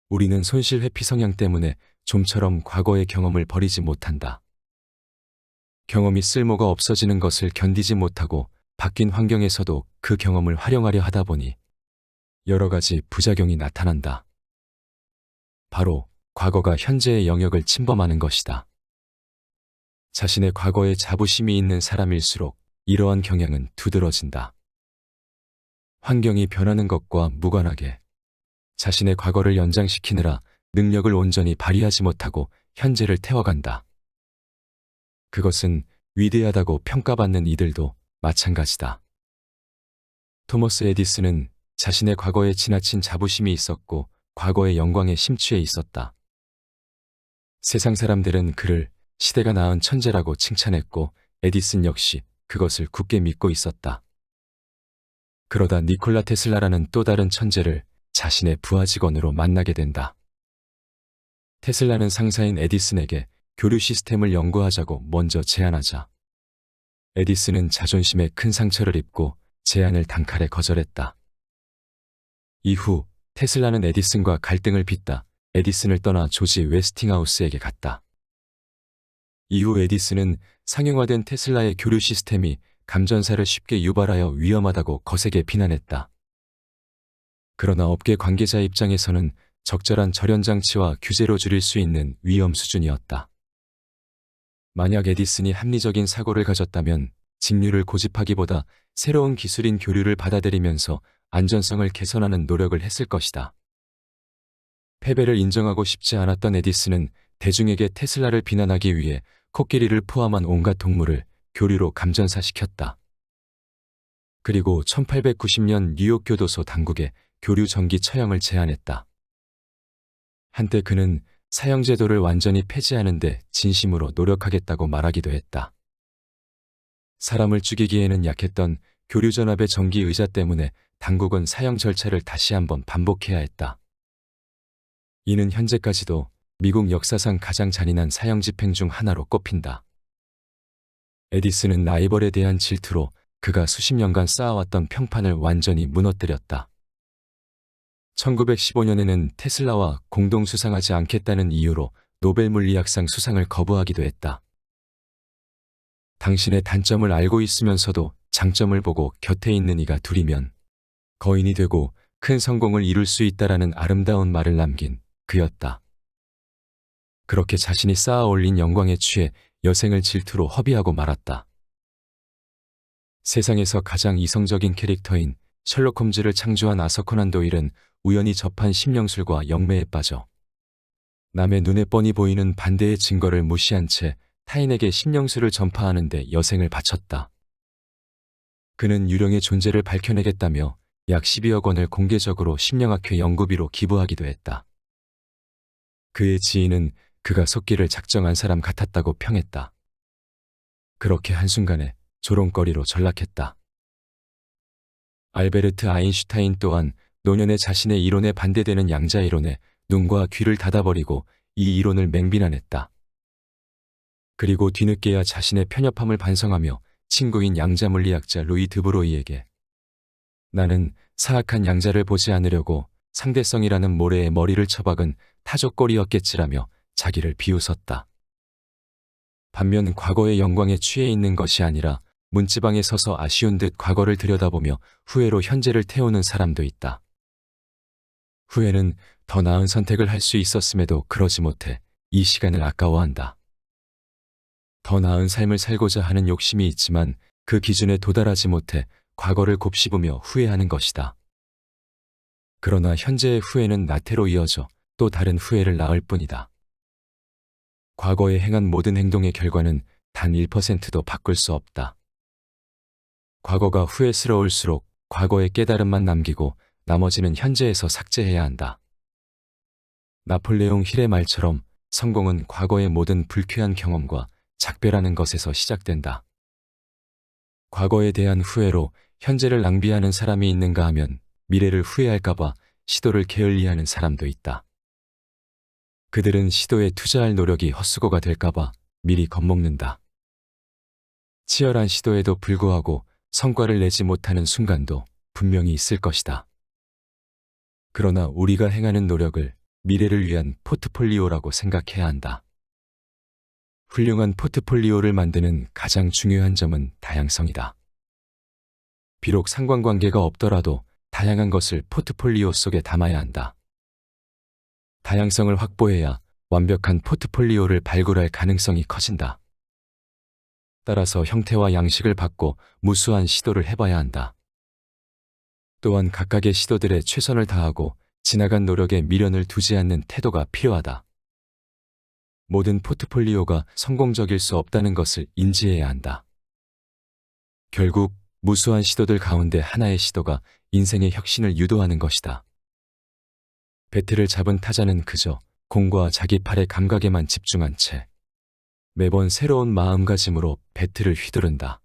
우리는 손실 회피 성향 때문에 좀처럼 과거의 경험을 버리지 못한다. 경험이 쓸모가 없어지는 것을 견디지 못하고 바뀐 환경에서도 그 경험을 활용하려 하다 보니 여러 가지 부작용이 나타난다. 바로 과거가 현재의 영역을 침범하는 것이다. 자신의 과거에 자부심이 있는 사람일수록 이러한 경향은 두드러진다. 환경이 변하는 것과 무관하게 자신의 과거를 연장시키느라 능력을 온전히 발휘하지 못하고 현재를 태워간다. 그것은 위대하다고 평가받는 이들도 마찬가지다. 토머스 에디슨은 자신의 과거에 지나친 자부심이 있었고 과거의 영광에 심취해 있었다. 세상 사람들은 그를 시대가 낳은 천재라고 칭찬했고 에디슨 역시 그것을 굳게 믿고 있었다. 그러다 니콜라 테슬라라는 또 다른 천재를 자신의 부하 직원으로 만나게 된다. 테슬라는 상사인 에디슨에게 교류 시스템을 연구하자고 먼저 제안하자 에디슨은 자존심에 큰 상처를 입고 제안을 단칼에 거절했다. 이후 테슬라는 에디슨과 갈등을 빚다 에디슨을 떠나 조지 웨스팅하우스에게 갔다. 이후 에디슨은 상용화된 테슬라의 교류 시스템이 감전사를 쉽게 유발하여 위험하다고 거세게 비난했다. 그러나 업계 관계자 입장에서는 적절한 절연장치와 규제로 줄일 수 있는 위험 수준이었다. 만약 에디슨이 합리적인 사고를 가졌다면 직류를 고집하기보다 새로운 기술인 교류를 받아들이면서 안전성을 개선하는 노력을 했을 것이다. 패배를 인정하고 싶지 않았던 에디슨은 대중에게 테슬라를 비난하기 위해 코끼리를 포함한 온갖 동물을 교류로 감전사시켰다. 그리고 1890년 뉴욕 교도소 당국에 교류 전기 처형을 제안했다. 한때 그는 사형제도를 완전히 폐지하는 데 진심으로 노력하겠다고 말하기도 했다. 사람을 죽이기에는 약했던 교류전압의 전기 의자 때문에 당국은 사형 절차를 다시 한번 반복해야 했다. 이는 현재까지도 미국 역사상 가장 잔인한 사형 집행 중 하나로 꼽힌다. 에디슨은 라이벌에 대한 질투로 그가 수십 년간 쌓아왔던 평판을 완전히 무너뜨렸다. 1915년에는 테슬라와 공동 수상하지 않겠다는 이유로 노벨 물리학상 수상을 거부하기도 했다. 당신의 단점을 알고 있으면서도 장점을 보고 곁에 있는 이가 둘이면 거인이 되고 큰 성공을 이룰 수 있다라는 아름다운 말을 남긴 그였다. 그렇게 자신이 쌓아 올린 영광에 취해 여생을 질투로 허비하고 말았다. 세상에서 가장 이성적인 캐릭터인 셜록 홈즈를 창조한 아서 코난 도일은 우연히 접한 심령술과 영매에 빠져 남의 눈에 뻔히 보이는 반대의 증거를 무시한 채 타인에게 심령술을 전파하는 데 여생을 바쳤다. 그는 유령의 존재를 밝혀내겠다며 약 12억 원을 공개적으로 심령학회 연구비로 기부하기도 했다. 그의 지인은 그가 속기를 작정한 사람 같았다고 평했다. 그렇게 한순간에 조롱거리로 전락했다. 알베르트 아인슈타인 또한 노년에 자신의 이론에 반대되는 양자 이론에 눈과 귀를 닫아버리고 이 이론을 맹비난했다. 그리고 뒤늦게야 자신의 편협함을 반성하며 친구인 양자 물리학자 루이 드브로이에게 나는 사악한 양자를 보지 않으려고 상대성이라는 모래에 머리를 처박은 타조꼴이었겠지라며 자기를 비웃었다. 반면 과거의 영광에 취해 있는 것이 아니라 문지방에 서서 아쉬운 듯 과거를 들여다보며 후회로 현재를 태우는 사람도 있다. 후회는 더 나은 선택을 할 수 있었음에도 그러지 못해 이 시간을 아까워한다. 더 나은 삶을 살고자 하는 욕심이 있지만 그 기준에 도달하지 못해 과거를 곱씹으며 후회하는 것이다. 그러나 현재의 후회는 나태로 이어져 또 다른 후회를 낳을 뿐이다. 과거에 행한 모든 행동의 결과는 단 1%도 바꿀 수 없다. 과거가 후회스러울수록 과거의 깨달음만 남기고 나머지는 현재에서 삭제해야 한다. 나폴레옹 힐의 말처럼 성공은 과거의 모든 불쾌한 경험과 작별하는 것에서 시작된다. 과거에 대한 후회로 현재를 낭비하는 사람이 있는가 하면 미래를 후회할까봐 시도를 게을리하는 사람도 있다. 그들은 시도에 투자할 노력이 헛수고가 될까봐 미리 겁먹는다. 치열한 시도에도 불구하고 성과를 내지 못하는 순간도 분명히 있을 것이다. 그러나 우리가 행하는 노력을 미래를 위한 포트폴리오라고 생각해야 한다. 훌륭한 포트폴리오를 만드는 가장 중요한 점은 다양성이다. 비록 상관관계가 없더라도 다양한 것을 포트폴리오 속에 담아야 한다. 다양성을 확보해야 완벽한 포트폴리오를 발굴할 가능성이 커진다. 따라서 형태와 양식을 바꿔 무수한 시도를 해봐야 한다. 또한 각각의 시도들에 최선을 다하고 지나간 노력에 미련을 두지 않는 태도가 필요하다. 모든 포트폴리오가 성공적일 수 없다는 것을 인지해야 한다. 결국 무수한 시도들 가운데 하나의 시도가 인생의 혁신을 유도하는 것이다. 배트를 잡은 타자는 그저 공과 자기 팔의 감각에만 집중한 채 매번 새로운 마음가짐으로 배트를 휘두른다.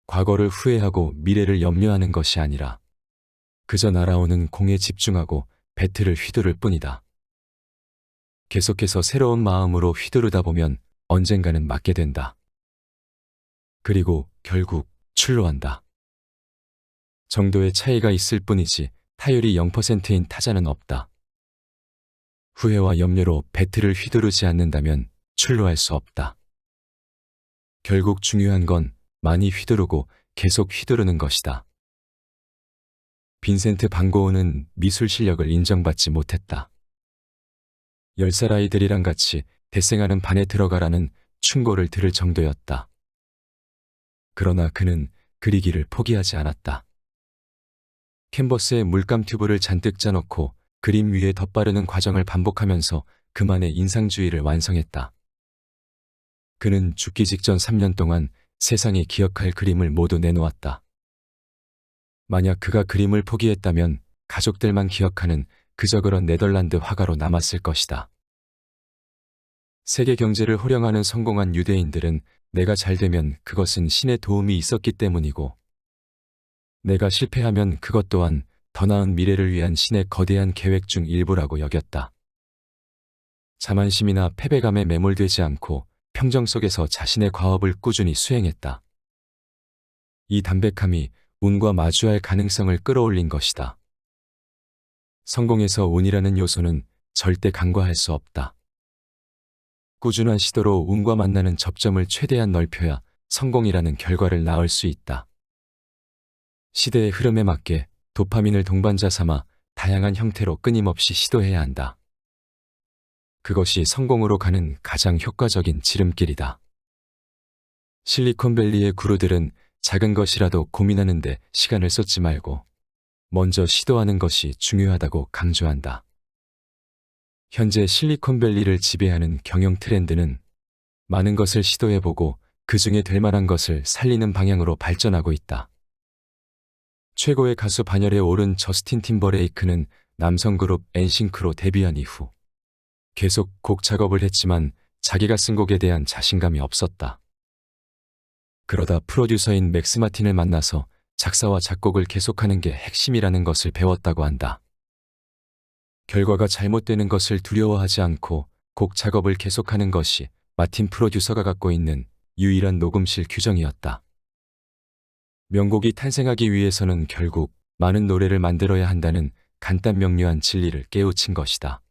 과거를 후회하고 미래를 염려하는 것이 아니라 그저 날아오는 공에 집중하고 배트를 휘두를 뿐이다. 계속해서 새로운 마음으로 휘두르다 보면 언젠가는 맞게 된다. 그리고 결국 출루한다. 정도의 차이가 있을 뿐이지 타율이 0%인 타자는 없다. 후회와 염려로 배트를 휘두르지 않는다면 출루할 수 없다. 결국 중요한 건 많이 휘두르고 계속 휘두르는 것이다. 빈센트 반 고흐는 미술 실력을 인정받지 못했다. 10살 아이들이랑 같이 대생하는 반에 들어가라는 충고를 들을 정도였다. 그러나 그는 그리기를 포기하지 않았다. 캔버스에 물감 튜브를 잔뜩 짜놓고 그림 위에 덧바르는 과정을 반복하면서 그만의 인상주의를 완성했다. 그는 죽기 직전 3년 동안 세상에 기억할 그림을 모두 내놓았다. 만약 그가 그림을 포기했다면 가족들만 기억하는 그저 그런 네덜란드 화가로 남았을 것이다. 세계 경제를 호령하는 성공한 유대인들은 내가 잘 되면 그것은 신의 도움이 있었기 때문이고 내가 실패하면 그것 또한 더 나은 미래를 위한 신의 거대한 계획 중 일부라고 여겼다. 자만심이나 패배감에 매몰되지 않고 평정 속에서 자신의 과업을 꾸준히 수행했다. 이 담백함이 운과 마주할 가능성을 끌어올린 것이다. 성공에서 운이라는 요소는 절대 간과할 수 없다. 꾸준한 시도로 운과 만나는 접점을 최대한 넓혀야 성공이라는 결과를 낳을 수 있다. 시대의 흐름에 맞게 도파민을 동반자 삼아 다양한 형태로 끊임없이 시도해야 한다. 그것이 성공으로 가는 가장 효과적인 지름길이다. 실리콘밸리의 구루들은 작은 것이라도 고민하는데 시간을 쏟지 말고 먼저 시도하는 것이 중요하다고 강조한다. 현재 실리콘밸리를 지배하는 경영 트렌드는 많은 것을 시도해보고 그 중에 될 만한 것을 살리는 방향으로 발전하고 있다. 최고의 가수 반열에 오른 저스틴 팀버레이크는 남성 그룹 엔싱크로 데뷔한 이후 계속 곡 작업을 했지만 자기가 쓴 곡에 대한 자신감이 없었다. 그러다 프로듀서인 맥스 마틴을 만나서 작사와 작곡을 계속하는 게 핵심이라는 것을 배웠다고 한다. 결과가 잘못되는 것을 두려워하지 않고 곡 작업을 계속하는 것이 마틴 프로듀서가 갖고 있는 유일한 녹음실 규정이었다. 명곡이 탄생하기 위해서는 결국 많은 노래를 만들어야 한다는 간단 명료한 진리를 깨우친 것이다.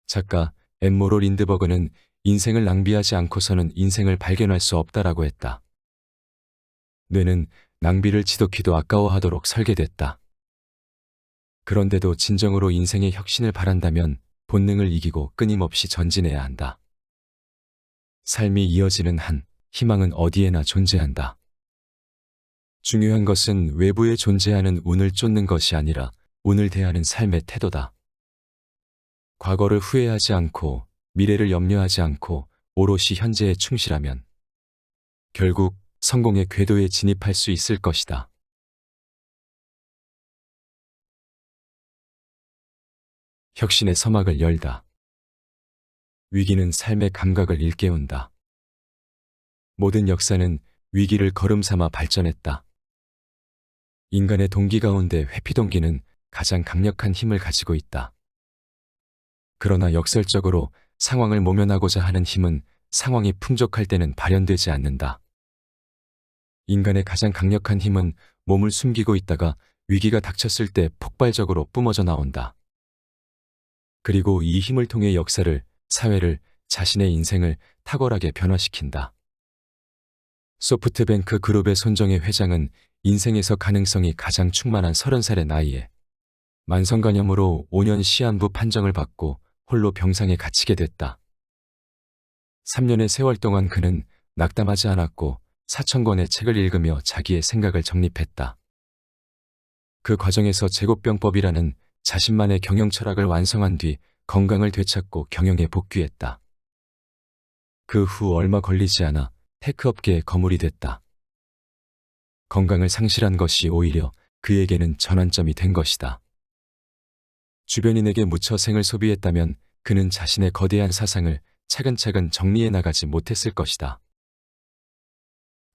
작가 엠모로 린드버그는 인생을 낭비하지 않고서는 인생을 발견할 수 없다라고 했다. 뇌는 낭비를 지독히도 아까워하도록 설계됐다. 그런데도 진정으로 인생의 혁신을 바란다면 본능을 이기고 끊임없이 전진해야 한다. 삶이 이어지는 한 희망은 어디에나 존재한다. 중요한 것은 외부에 존재하는 운을 쫓는 것이 아니라 운을 대하는 삶의 태도다. 과거를 후회하지 않고 미래를 염려하지 않고 오롯이 현재에 충실하면 결국 성공의 궤도에 진입할 수 있을 것이다. 혁신의 서막을 열다. 위기는 삶의 감각을 일깨운다. 모든 역사는 위기를 걸음삼아 발전했다. 인간의 동기 가운데 회피동기는 가장 강력한 힘을 가지고 있다. 그러나 역설적으로 상황을 모면하고자 하는 힘은 상황이 풍족할 때는 발현되지 않는다. 인간의 가장 강력한 힘은 몸을 숨기고 있다가 위기가 닥쳤을 때 폭발적으로 뿜어져 나온다. 그리고 이 힘을 통해 역사를, 사회를, 자신의 인생을 탁월하게 변화시킨다. 소프트뱅크 그룹의 손정혜 회장은 인생에서 가능성이 가장 충만한 30살의 나이에 만성간염으로 5년 시한부 판정을 받고 홀로 병상에 갇히게 됐다. 3년의 세월 동안 그는 낙담하지 않았고 4,000권의 책을 읽으며 자기의 생각을 정립했다. 그 과정에서 제곱병법이라는 자신만의 경영 철학을 완성한 뒤 건강을 되찾고 경영에 복귀했다. 그 후 얼마 걸리지 않아 테크업계의 거물이 됐다. 건강을 상실한 것이 오히려 그에게는 전환점이 된 것이다. 주변인에게 묻혀 생을 소비했다면 그는 자신의 거대한 사상을 차근차근 정리해 나가지 못했을 것이다.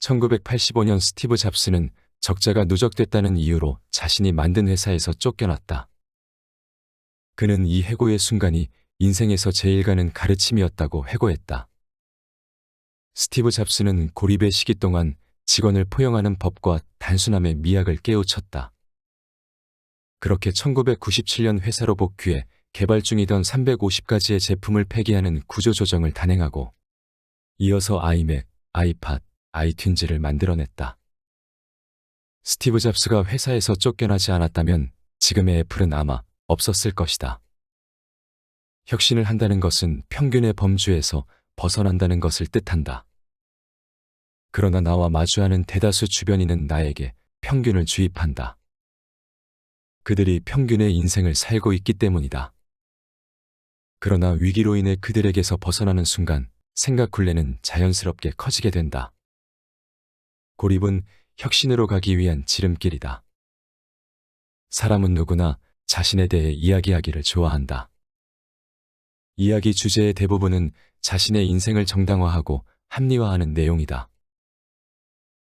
1985년 스티브 잡스는 적자가 누적됐다는 이유로 자신이 만든 회사에서 쫓겨났다. 그는 이 해고의 순간이 인생에서 제일 가는 가르침이었다고 회고했다. 스티브 잡스는 고립의 시기 동안 직원을 포용하는 법과 단순함의 미학을 깨우쳤다. 그렇게 1997년 회사로 복귀해 개발 중이던 350가지의 제품을 폐기하는 구조조정을 단행하고 이어서 아이맥, 아이팟, 아이튠즈를 만들어냈다. 스티브 잡스가 회사에서 쫓겨나지 않았다면 지금의 애플은 아마 없었을 것이다. 혁신을 한다는 것은 평균의 범주에서 벗어난다는 것을 뜻한다. 그러나 나와 마주하는 대다수 주변인은 나에게 평균을 주입한다. 그들이 평균의 인생을 살고 있기 때문이다. 그러나 위기로 인해 그들에게서 벗어나는 순간 생각 굴레는 자연스럽게 커지게 된다. 고립은 혁신으로 가기 위한 지름길이다. 사람은 누구나 자신에 대해 이야기하기를 좋아한다. 이야기 주제의 대부분은 자신의 인생을 정당화하고 합리화하는 내용이다.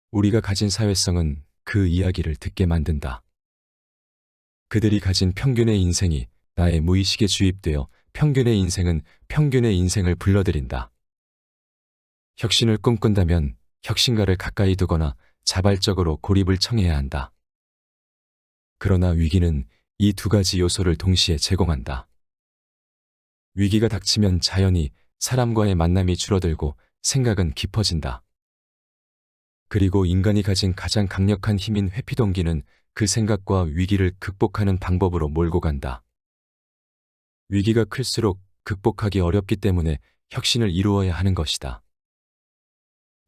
우리가 가진 사회성은 그 이야기를 듣게 만든다. 그들이 가진 평균의 인생이 나의 무의식에 주입되어 평균의 인생은 평균의 인생을 불러들인다. 혁신을 꿈꾼다면 혁신가를 가까이 두거나 자발적으로 고립을 청해야 한다. 그러나 위기는 이 두 가지 요소를 동시에 제공한다. 위기가 닥치면 자연히 사람과의 만남이 줄어들고 생각은 깊어진다. 그리고 인간이 가진 가장 강력한 힘인 회피동기는 그 생각과 위기를 극복하는 방법으로 몰고 간다. 위기가 클수록 극복하기 어렵기 때문에 혁신을 이루어야 하는 것이다.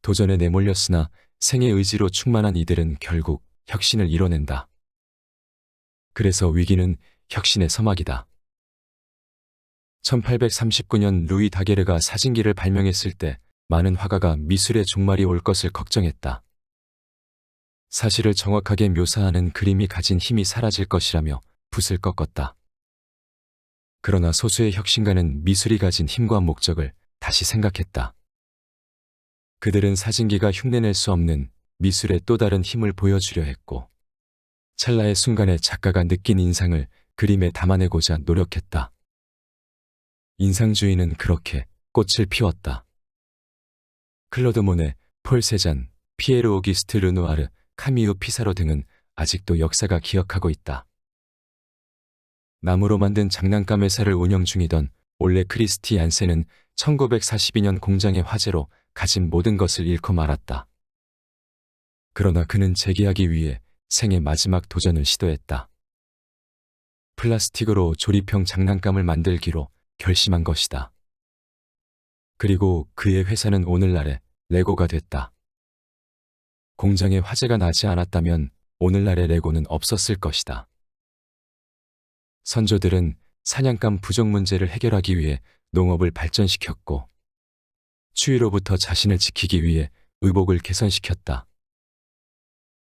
도전에 내몰렸으나 생의 의지로 충만한 이들은 결국 혁신을 이뤄낸다. 그래서 위기는 혁신의 서막이다. 1839년 루이 다게르가 사진기를 발명했을 때 많은 화가가 미술의 종말이 올 것을 걱정했다. 사실을 정확하게 묘사하는 그림이 가진 힘이 사라질 것이라며 붓을 꺾었다. 그러나 소수의 혁신가는 미술이 가진 힘과 목적을 다시 생각했다. 그들은 사진기가 흉내낼 수 없는 미술의 또 다른 힘을 보여주려 했고 찰나의 순간에 작가가 느낀 인상을 그림에 담아내고자 노력했다. 인상주의는 그렇게 꽃을 피웠다. 클로드 모네, 폴 세잔, 피에르 오기스트 르누아르, 카미유 피사로 등은 아직도 역사가 기억하고 있다. 나무로 만든 장난감 회사를 운영 중이던 올레 크리스티 얀센은 1942년 공장의 화재로 가진 모든 것을 잃고 말았다. 그러나 그는 재기하기 위해 생의 마지막 도전을 시도했다. 플라스틱으로 조립형 장난감을 만들기로 결심한 것이다. 그리고 그의 회사는 오늘날의 레고가 됐다. 공장에 화재가 나지 않았다면 오늘날의 레고는 없었을 것이다. 선조들은 사냥감 부족 문제를 해결하기 위해 농업을 발전시켰고 추위로부터 자신을 지키기 위해 의복을 개선시켰다.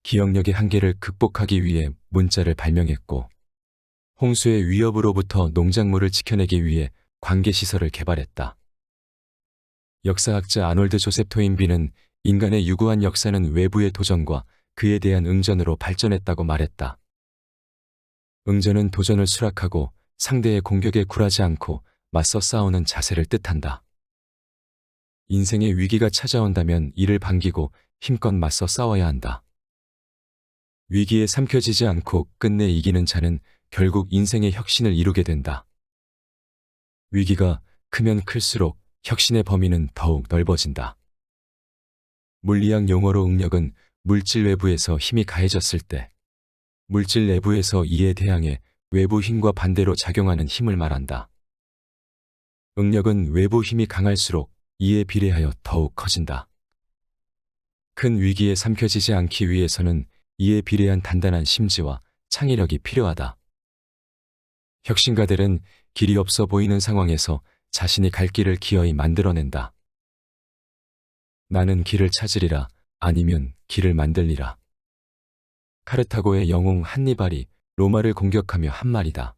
기억력의 한계를 극복하기 위해 문자를 발명했고 홍수의 위협으로부터 농작물을 지켜내기 위해 관계시설을 개발했다. 역사학자 아놀드 조셉 토인비는 인간의 유구한 역사는 외부의 도전과 그에 대한 응전으로 발전했다고 말했다. 응전은 도전을 수락하고 상대의 공격에 굴하지 않고 맞서 싸우는 자세를 뜻한다. 인생의 위기가 찾아온다면 이를 반기고 힘껏 맞서 싸워야 한다. 위기에 삼켜지지 않고 끝내 이기는 자는 결국 인생의 혁신을 이루게 된다. 위기가 크면 클수록 혁신의 범위는 더욱 넓어진다. 물리학 용어로 응력은 물질 외부에서 힘이 가해졌을 때, 물질 내부에서 이에 대항해 외부 힘과 반대로 작용하는 힘을 말한다. 응력은 외부 힘이 강할수록 이에 비례하여 더욱 커진다. 큰 위기에 삼켜지지 않기 위해서는 이에 비례한 단단한 심지와 창의력이 필요하다. 혁신가들은 길이 없어 보이는 상황에서 자신이 갈 길을 기어이 만들어낸다. 나는 길을 찾으리라, 아니면 길을 만들리라. 카르타고의 영웅 한니발이 로마를 공격하며 한 말이다.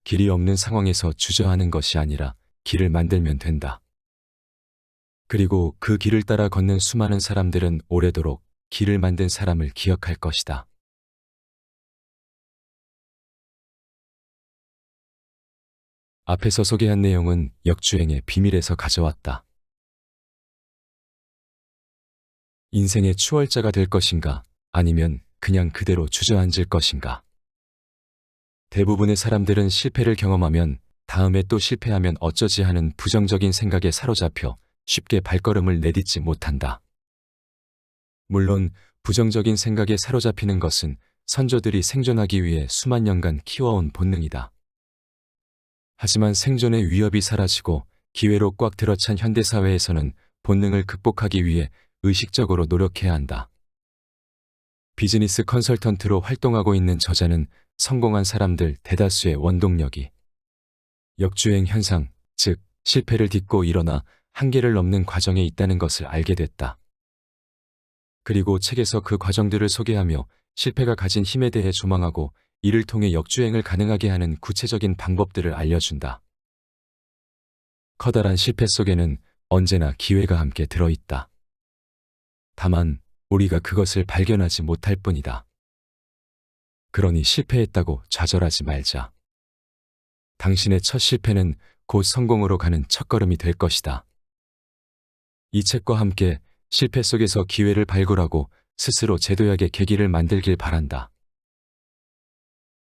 길이 없는 상황에서 주저하는 것이 아니라 길을 만들면 된다. 그리고 그 길을 따라 걷는 수많은 사람들은 오래도록 길을 만든 사람을 기억할 것이다. 앞에서 소개한 내용은 역주행의 비밀에서 가져왔다. 인생의 추월자가 될 것인가, 아니면 그냥 그대로 주저앉을 것인가. 대부분의 사람들은 실패를 경험하면 다음에 또 실패하면 어쩌지 하는 부정적인 생각에 사로잡혀 쉽게 발걸음을 내딛지 못한다. 물론 부정적인 생각에 사로잡히는 것은 선조들이 생존하기 위해 수만 년간 키워온 본능이다. 하지만 생존의 위협이 사라지고 기회로 꽉 들어찬 현대사회에서는 본능을 극복하기 위해 의식적으로 노력해야 한다. 비즈니스 컨설턴트로 활동하고 있는 저자는 성공한 사람들 대다수의 원동력이 역주행 현상, 즉 실패를 딛고 일어나 한계를 넘는 과정에 있다는 것을 알게 됐다. 그리고 책에서 그 과정들을 소개하며 실패가 가진 힘에 대해 조망하고 이를 통해 역주행을 가능하게 하는 구체적인 방법들을 알려준다. 커다란 실패 속에는 언제나 기회가 함께 들어있다. 다만 우리가 그것을 발견하지 못할 뿐이다. 그러니 실패했다고 좌절하지 말자. 당신의 첫 실패는 곧 성공으로 가는 첫걸음이 될 것이다. 이 책과 함께 실패 속에서 기회를 발굴하고 스스로 제도약의 계기를 만들길 바란다.